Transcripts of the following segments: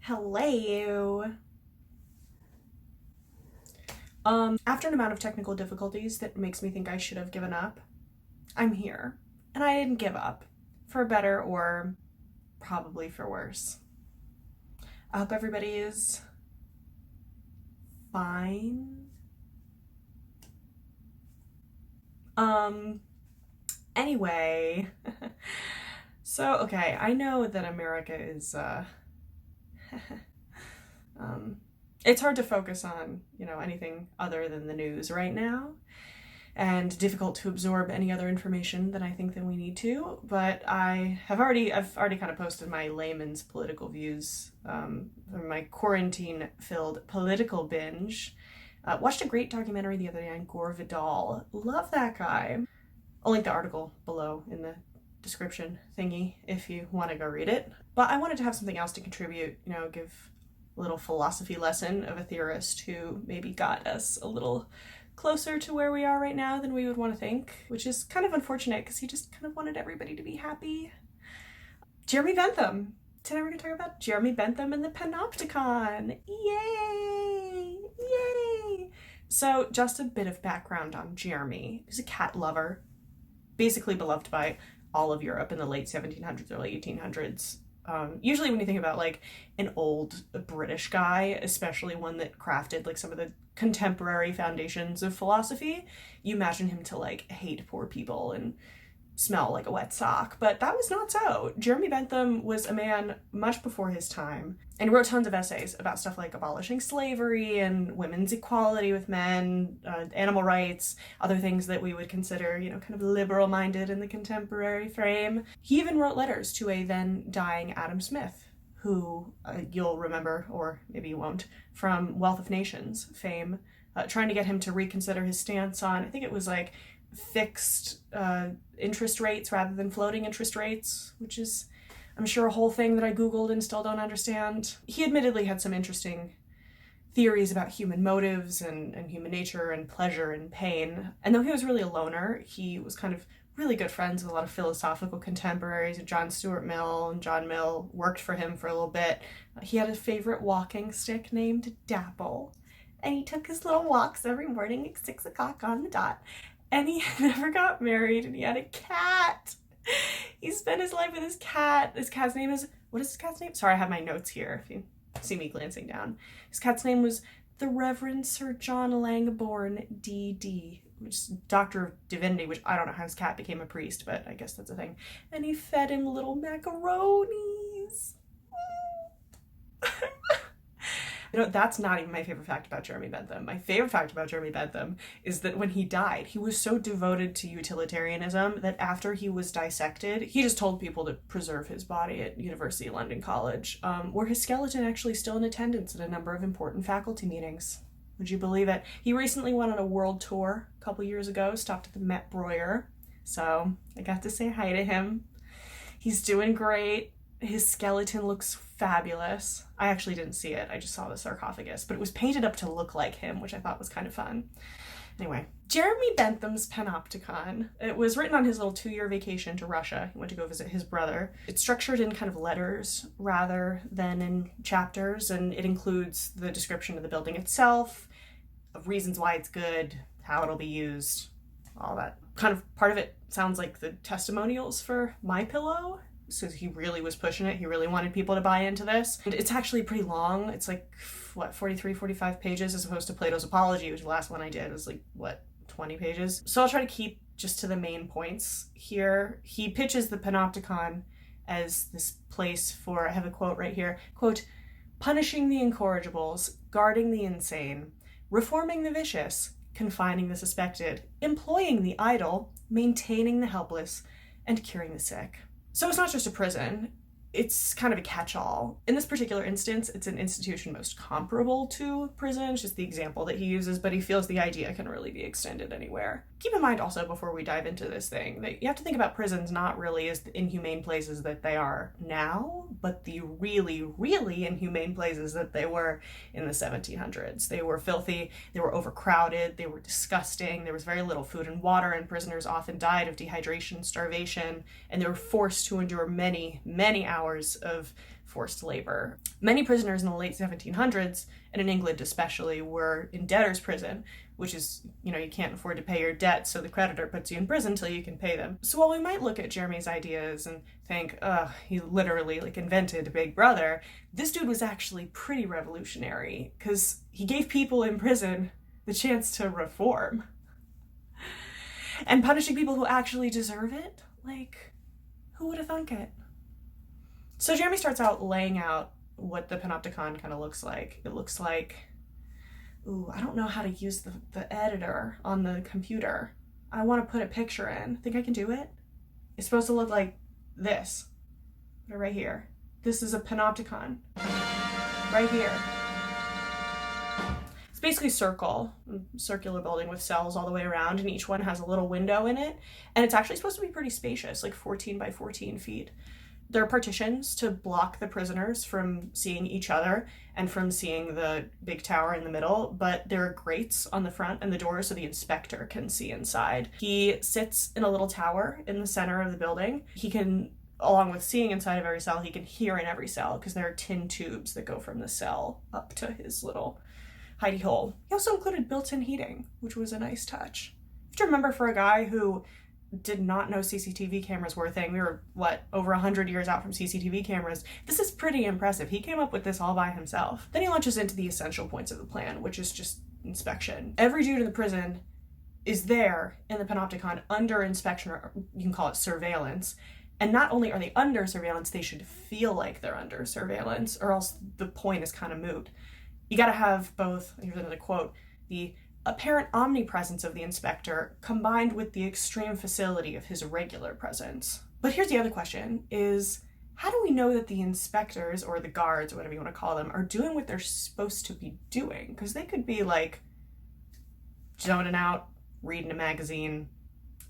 Hello. After an amount of technical difficulties that makes me think I should have given up, I'm here. And I didn't give up. For better or probably for worse. I hope everybody is fine. Anyway. Okay, I know that America is, it's hard to focus on, anything other than the news right now, and difficult to absorb any other information than I think that we need to, but I've already kind of posted my layman's political views from my quarantine-filled political binge. Watched a great documentary the other day on Gore Vidal. Love that guy. I'll link the article below in the description thingy if you want to go read it. But I wanted to have something else to contribute, give a little philosophy lesson of a theorist who maybe got us a little closer to where we are right now than we would want to think, which is kind of unfortunate because he just kind of wanted everybody to be happy. Jeremy Bentham. Today we're going to talk about Jeremy Bentham and the Panopticon. Yay! Yay! So just a bit of background on Jeremy. He's a cat lover, basically beloved by all of Europe in the late 1700s, early 1800s. Usually when you think about like an old British guy, especially one that crafted like some of the contemporary foundations of philosophy, you imagine him to like hate poor people and smell like a wet sock, but that was not so. Jeremy Bentham was a man much before his time, and he wrote tons of essays about stuff like abolishing slavery and women's equality with men, animal rights, other things that we would consider, kind of liberal-minded in the contemporary frame. He even wrote letters to a then dying Adam Smith, who you'll remember, or maybe you won't, from Wealth of Nations fame, trying to get him to reconsider his stance on, I think it was like fixed interest rates rather than floating interest rates, which is, I'm sure, a whole thing that I Googled and still don't understand. He admittedly had some interesting theories about human motives and human nature and pleasure and pain. And though he was really a loner, he was kind of really good friends with a lot of philosophical contemporaries. John Stuart Mill, and John Mill worked for him for a little bit. He had a favorite walking stick named Dapple, and he took his little walks every morning at 6 o'clock on the dot. And he never got married, and he had a cat. He spent his life with his cat. His cat's name is, what is his cat's name? Sorry, I have my notes here if you see me glancing down. His cat's name was the Reverend Sir John Langbourne, D.D., which is Doctor of Divinity, which I don't know how his cat became a priest, but I guess that's a thing. And he fed him little macaronis. That's not even my favorite fact about Jeremy Bentham. My favorite fact about Jeremy Bentham is that when he died, he was so devoted to utilitarianism that after he was dissected, he just told people to preserve his body at University of London College, where his skeleton actually still in attendance at a number of important faculty meetings. Would you believe it? He recently went on a world tour a couple years ago, stopped at the Met Breuer, so I got to say hi to him. He's doing great. His skeleton looks fabulous. I actually didn't see it. I just saw the sarcophagus, but it was painted up to look like him, which I thought was kind of fun. Anyway, Jeremy Bentham's Panopticon. It was written on his little 2-year vacation to Russia. He went to go visit his brother. It's structured in kind of letters rather than in chapters, and it includes the description of the building itself, of reasons why it's good, how it'll be used, all that. Kind of part of it sounds like the testimonials for My Pillow. So he really was pushing it. He really wanted people to buy into this. And it's actually pretty long. It's like, 43, 45 pages as opposed to Plato's Apology, which the last one I did was like, 20 pages. So I'll try to keep just to the main points here. He pitches the Panopticon as this place for, I have a quote right here, quote, punishing the incorrigibles, guarding the insane, reforming the vicious, confining the suspected, employing the idle, maintaining the helpless, and curing the sick. So it's not just a prison, it's kind of a catch-all. In this particular instance, it's an institution most comparable to prison, it's just the example that he uses, but he feels the idea can really be extended anywhere. Keep in mind also, before we dive into this thing, that you have to think about prisons not really as the inhumane places that they are now, but the really, really inhumane places that they were in the 1700s. They were filthy, they were overcrowded, they were disgusting, there was very little food and water, and prisoners often died of dehydration, starvation, and they were forced to endure many, many hours of forced labor. Many prisoners in the late 1700s, and in England especially, were in debtor's prison, which is, you can't afford to pay your debt, so the creditor puts you in prison until you can pay them. So while we might look at Jeremy's ideas and think, he literally invented Big Brother, this dude was actually pretty revolutionary, because he gave people in prison the chance to reform. And punishing people who actually deserve it? Who would have thunk it? So Jeremy starts out laying out what the Panopticon kind of looks like. It looks like, I don't know how to use the editor on the computer. I want to put a picture in. Think I can do it? It's supposed to look like this. Right here. This is a Panopticon. Right here. It's basically circular building with cells all the way around, and each one has a little window in it. And it's actually supposed to be pretty spacious, 14 by 14 feet. There are partitions to block the prisoners from seeing each other and from seeing the big tower in the middle, but there are grates on the front and the doors so the inspector can see inside. He sits in a little tower in the center of the building. He can, along with seeing inside of every cell, he can hear in every cell because there are tin tubes that go from the cell up to his little hidey hole. He also included built-in heating, which was a nice touch. You have to remember, for a guy who did not know CCTV cameras were a thing, we were, over 100 years out from CCTV cameras, this is pretty impressive. He came up with this all by himself. Then he launches into the essential points of the plan, which is just inspection. Every dude in the prison is there in the Panopticon under inspection, or you can call it surveillance. And not only are they under surveillance, they should feel like they're under surveillance, or else the point is kind of moot. You gotta have both, here's another quote, the apparent omnipresence of the inspector combined with the extreme facility of his regular presence. But here's the other question, is how do we know that the inspectors, or the guards, or whatever you want to call them, are doing what they're supposed to be doing? Because they could be zoning out, reading a magazine,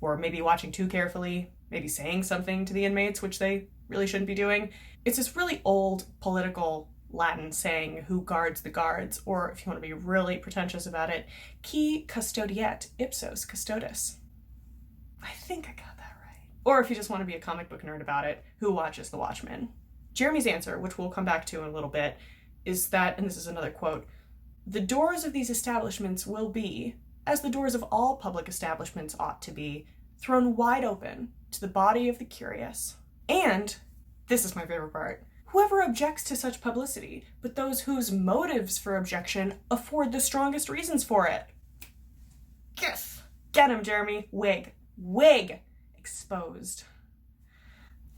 or maybe watching too carefully, maybe saying something to the inmates, which they really shouldn't be doing. It's this really old political Latin saying, who guards the guards, or if you want to be really pretentious about it, qui custodiet ipsos custodes. I think I got that right. Or if you just want to be a comic book nerd about it, who watches the Watchmen? Jeremy's answer, which we'll come back to in a little bit, is that, and this is another quote, the doors of these establishments will be, as the doors of all public establishments ought to be, thrown wide open to the body of the curious. And, this is my favorite part, whoever objects to such publicity, but those whose motives for objection afford the strongest reasons for it. Yes! Get him, Jeremy. Wig. Exposed.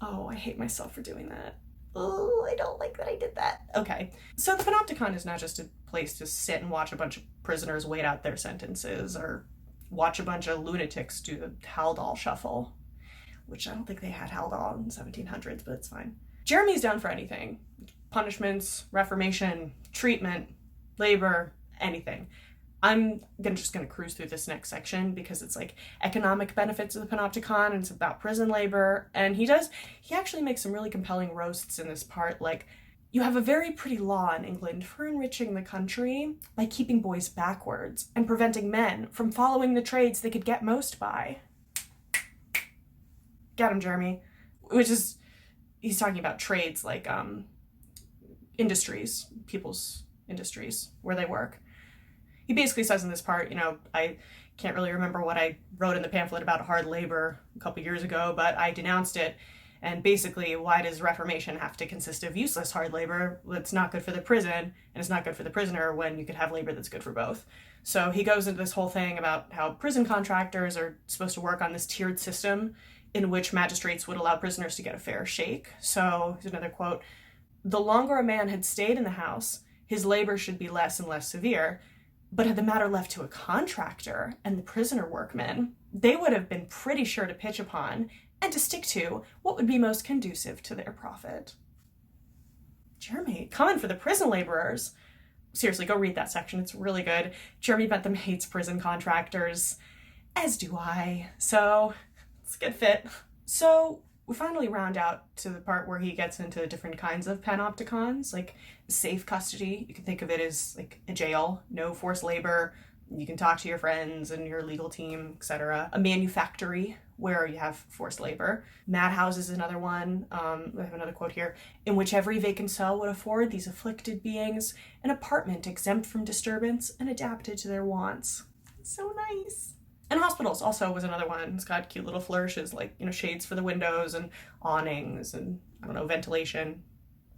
Oh, I hate myself for doing that. Oh, I don't like that I did that. Okay. So the Panopticon is not just a place to sit and watch a bunch of prisoners wait out their sentences, or watch a bunch of lunatics do the Haldol shuffle, which I don't think they had Haldol in the 1700s, but it's fine. Jeremy's down for anything. Punishments, reformation, treatment, labor, anything. I'm just gonna cruise through this next section because it's economic benefits of the Panopticon, and it's about prison labor. And he actually makes some really compelling roasts in this part. You have a very pretty law in England for enriching the country by keeping boys backwards and preventing men from following the trades they could get most by. Get him, Jeremy. He's talking about trades industries, people's industries, where they work. He basically says in this part, I can't really remember what I wrote in the pamphlet about hard labor a couple years ago, but I denounced it. And basically, why does reformation have to consist of useless hard labor that's not good for the prison, and it's not good for the prisoner when you could have labor that's good for both? So he goes into this whole thing about how prison contractors are supposed to work on this tiered system in which magistrates would allow prisoners to get a fair shake. So here's another quote. The longer a man had stayed in the house, his labor should be less and less severe, but had the matter left to a contractor and the prisoner workmen, they would have been pretty sure to pitch upon and to stick to what would be most conducive to their profit. Jeremy, coming for the prison laborers. Seriously, go read that section. It's really good. Jeremy Bentham hates prison contractors, as do I. So it's a good fit. So we finally round out to the part where he gets into different kinds of panopticons, safe custody. You can think of it as a jail, no forced labor, You can talk to your friends and your legal team, etc. A manufactory, where you have forced labor. Madhouse is another one. I have another quote here. In which every vacant cell would afford these afflicted beings an apartment exempt from disturbance and adapted to their wants. So nice. And hospitals also was another one. It's got cute little flourishes like, shades for the windows and awnings and, ventilation,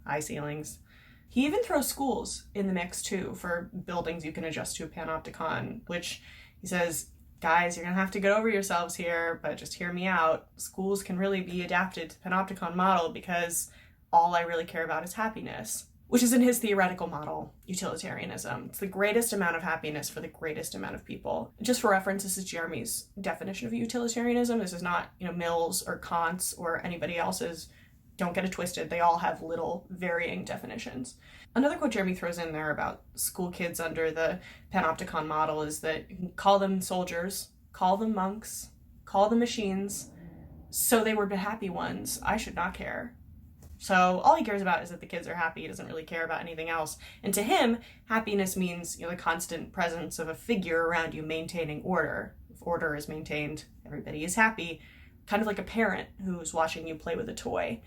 high ceilings. He even throws schools in the mix too for buildings you can adjust to a Panopticon, which he says, guys, you're going to have to get over yourselves here, but just hear me out. Schools can really be adapted to the Panopticon model because all I really care about is happiness, which is in his theoretical model, utilitarianism. It's the greatest amount of happiness for the greatest amount of people. Just for reference, this is Jeremy's definition of utilitarianism. This is not, Mill's or Kant's or anybody else's. Don't get it twisted. They all have little varying definitions. Another quote Jeremy throws in there about school kids under the Panopticon model is that you can call them soldiers, call them monks, call them machines, so they were the happy ones. I should not care. So all he cares about is that the kids are happy. He doesn't really care about anything else. And to him, happiness means, the constant presence of a figure around you maintaining order. If order is maintained, everybody is happy. Kind of like a parent who's watching you play with a toy.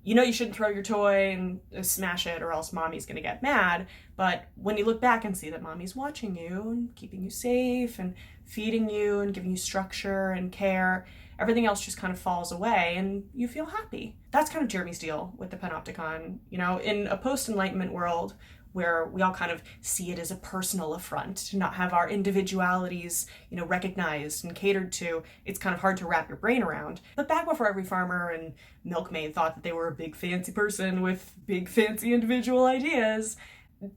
You shouldn't throw your toy and smash it or else mommy's going to get mad. But when you look back and see that mommy's watching you and keeping you safe and feeding you and giving you structure and care, everything else just kind of falls away and you feel happy. That's kind of Jeremy's deal with the Panopticon. In a post-Enlightenment world where we all kind of see it as a personal affront to not have our individualities, recognized and catered to, it's kind of hard to wrap your brain around. But back before every farmer and milkmaid thought that they were a big fancy person with big fancy individual ideas,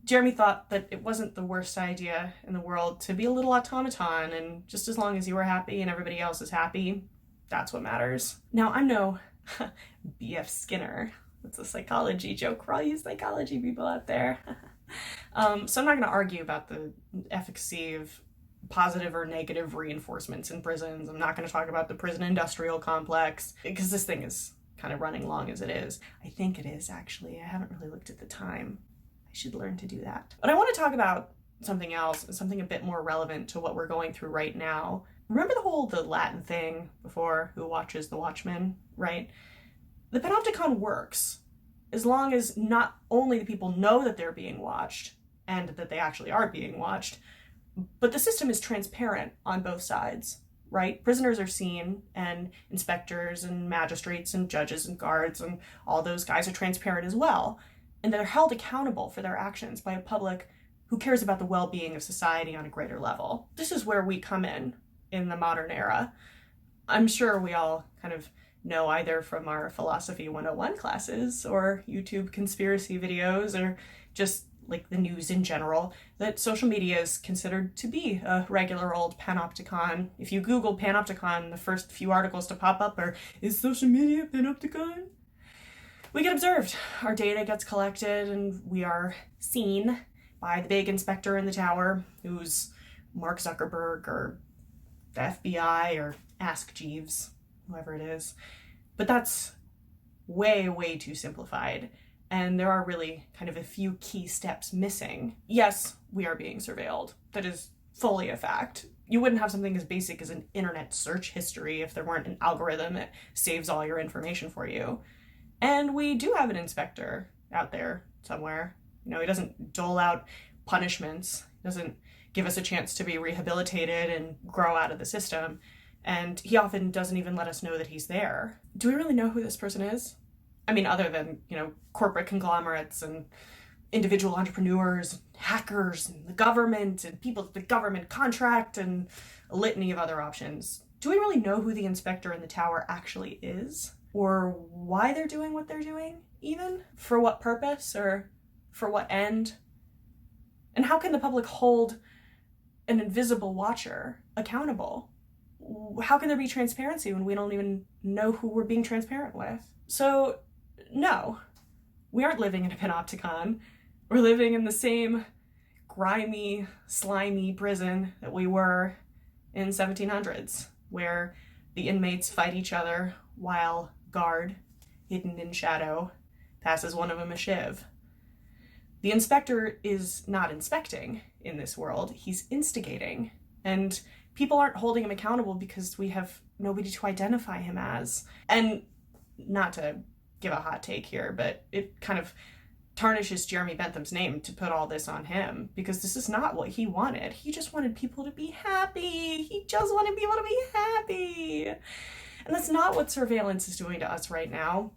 Jeremy thought that it wasn't the worst idea in the world to be a little automaton, and just as long as you were happy and everybody else is happy, that's what matters. Now, I'm no B.F. Skinner. It's a psychology joke for all you psychology people out there. So I'm not going to argue about the efficacy of positive or negative reinforcements in prisons. I'm not going to talk about the prison industrial complex because this thing is kind of running long as it is. I think it is, actually. I haven't really looked at the time. I should learn to do that. But I want to talk about something else, something a bit more relevant to what we're going through right now. Remember the Latin thing before, who watches the watchman, right? The Panopticon works as long as not only the people know that they're being watched and that they actually are being watched, but the system is transparent on both sides, right? Prisoners are seen, and inspectors and magistrates and judges and guards and all those guys are transparent as well. And they're held accountable for their actions by a public who cares about the well-being of society on a greater level. This is where we come in the modern era. I'm sure we all kind of know either from our Philosophy 101 classes or YouTube conspiracy videos or just like the news in general that social media is considered to be a regular old Panopticon. If you Google Panopticon, the first few articles to pop up are, is social media Panopticon? We get observed. Our data gets collected and we are seen by the big inspector in the tower who's Mark Zuckerberg or the FBI or Ask Jeeves, whoever it is. But that's way, way too simplified. And there are really kind of a few key steps missing. Yes, we are being surveilled. That is fully a fact. You wouldn't have something as basic as an internet search history if there weren't an algorithm that saves all your information for you. And we do have an inspector out there somewhere. He doesn't dole out punishments. He doesn't give us a chance to be rehabilitated and grow out of the system. And he often doesn't even let us know that he's there. Do we really know who this person is? I mean, other than, corporate conglomerates and individual entrepreneurs, hackers, and the government, and people that the government contract, and a litany of other options. Do we really know who the inspector in the tower actually is? Or why they're doing what they're doing, even? For what purpose, or for what end? And how can the public hold an invisible watcher accountable? How can there be transparency when we don't even know who we're being transparent with? So, no, we aren't living in a Panopticon. We're living in the same grimy, slimy prison that we were in 1700s, where the inmates fight each other while guard, hidden in shadow, passes one of them a shiv. The inspector is not inspecting in this world, he's instigating. And people aren't holding him accountable because we have nobody to identify him as. And not to give a hot take here, but it kind of tarnishes Jeremy Bentham's name to put all this on him, because this is not what he wanted. He just wanted people to be happy. He just wanted people to be happy. And that's not what surveillance is doing to us right now.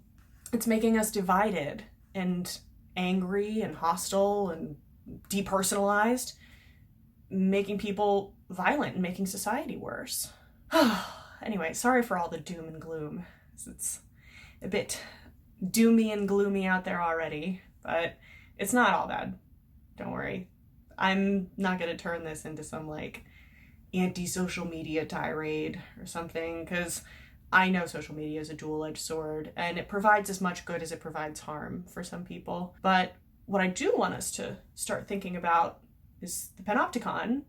It's making us divided and angry and hostile and depersonalized, making people violent and making society worse. Anyway, sorry for all the doom and gloom. It's a bit doomy and gloomy out there already, but it's not all bad. Don't worry. I'm not going to turn this into some like anti-social media tirade or something, because I know social media is a dual-edged sword and it provides as much good as it provides harm for some people. But what I do want us to start thinking about is the Panopticon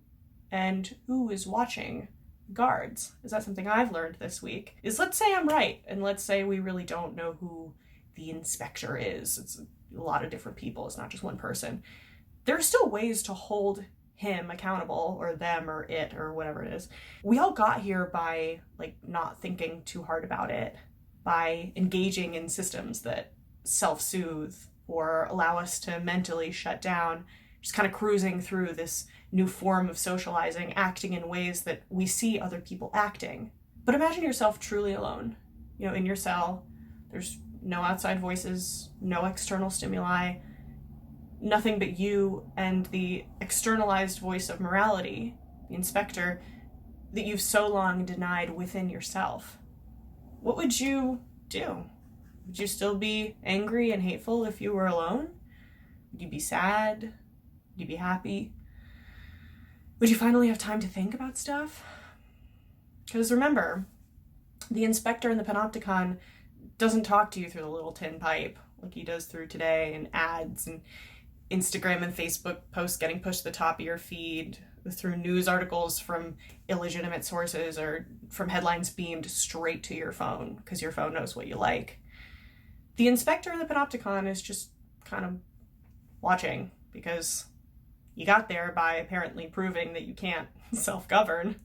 and who is watching guards. Is that something I've learned this week? Is, let's say I'm right, and let's say we really don't know who the inspector is. It's a lot of different people. It's not just one person. There are still ways to hold him accountable, or them, or it, or whatever it is. We all got here by like not thinking too hard about it, by engaging in systems that self-soothe or allow us to mentally shut down, just kind of cruising through this new form of socializing, acting in ways that we see other people acting. But imagine yourself truly alone, in your cell. There's no outside voices, no external stimuli, nothing but you and the externalized voice of morality, the inspector, that you've so long denied within yourself. What would you do? Would you still be angry and hateful if you were alone? Would you be sad? Would you be happy? Would you finally have time to think about stuff? Because remember, the inspector in the Panopticon doesn't talk to you through the little tin pipe like he does through today, and ads and Instagram and Facebook posts getting pushed to the top of your feed, through news articles from illegitimate sources, or from headlines beamed straight to your phone because your phone knows what you like. The inspector in the Panopticon is just kind of watching, because you got there by apparently proving that you can't self-govern,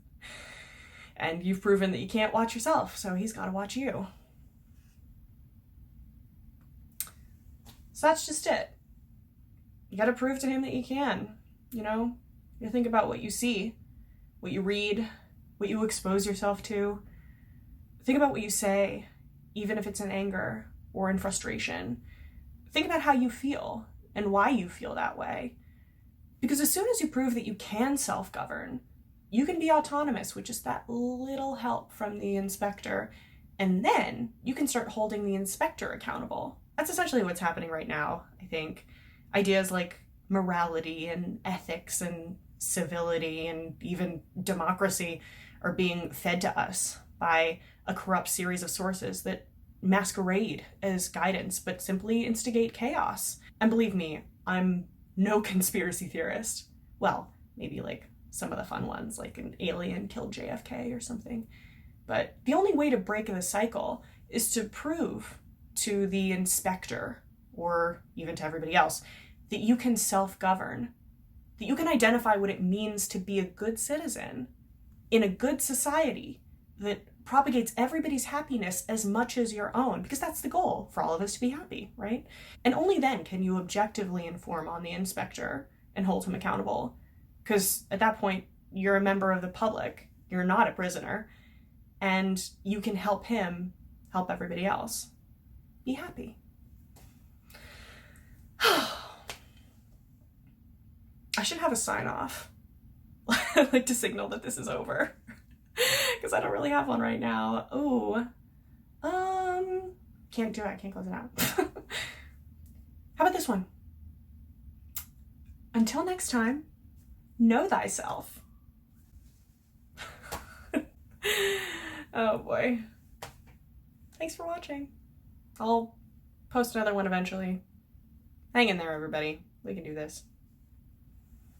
and you've proven that you can't watch yourself, so he's got to watch you. So that's just it. You got to prove to him that you can. You think about what you see, what you read, what you expose yourself to. Think about what you say, even if it's in anger or in frustration. Think about how you feel and why you feel that way. Because as soon as you prove that you can self-govern, you can be autonomous with just that little help from the inspector, and then you can start holding the inspector accountable. That's essentially what's happening right now, I think. Ideas like morality and ethics and civility and even democracy are being fed to us by a corrupt series of sources that masquerade as guidance but simply instigate chaos. And believe me, I'm no conspiracy theorist. Well, maybe like some of the fun ones, like an alien killed JFK or something. But the only way to break the cycle is to prove to the inspector, or even to everybody else, that you can self-govern, that you can identify what it means to be a good citizen in a good society that propagates everybody's happiness as much as your own, because that's the goal, for all of us to be happy, right? And only then can you objectively inform on the inspector and hold him accountable, because at that point, you're a member of the public, you're not a prisoner, and you can help him help everybody else. Be happy. I should have a sign off, like to signal that this is over, because I don't really have one right now. Ooh, can't do it. I can't close it out. How about this one? Until next time, know thyself. Oh boy. Thanks for watching. I'll post another one eventually. Hang in there, everybody. We can do this.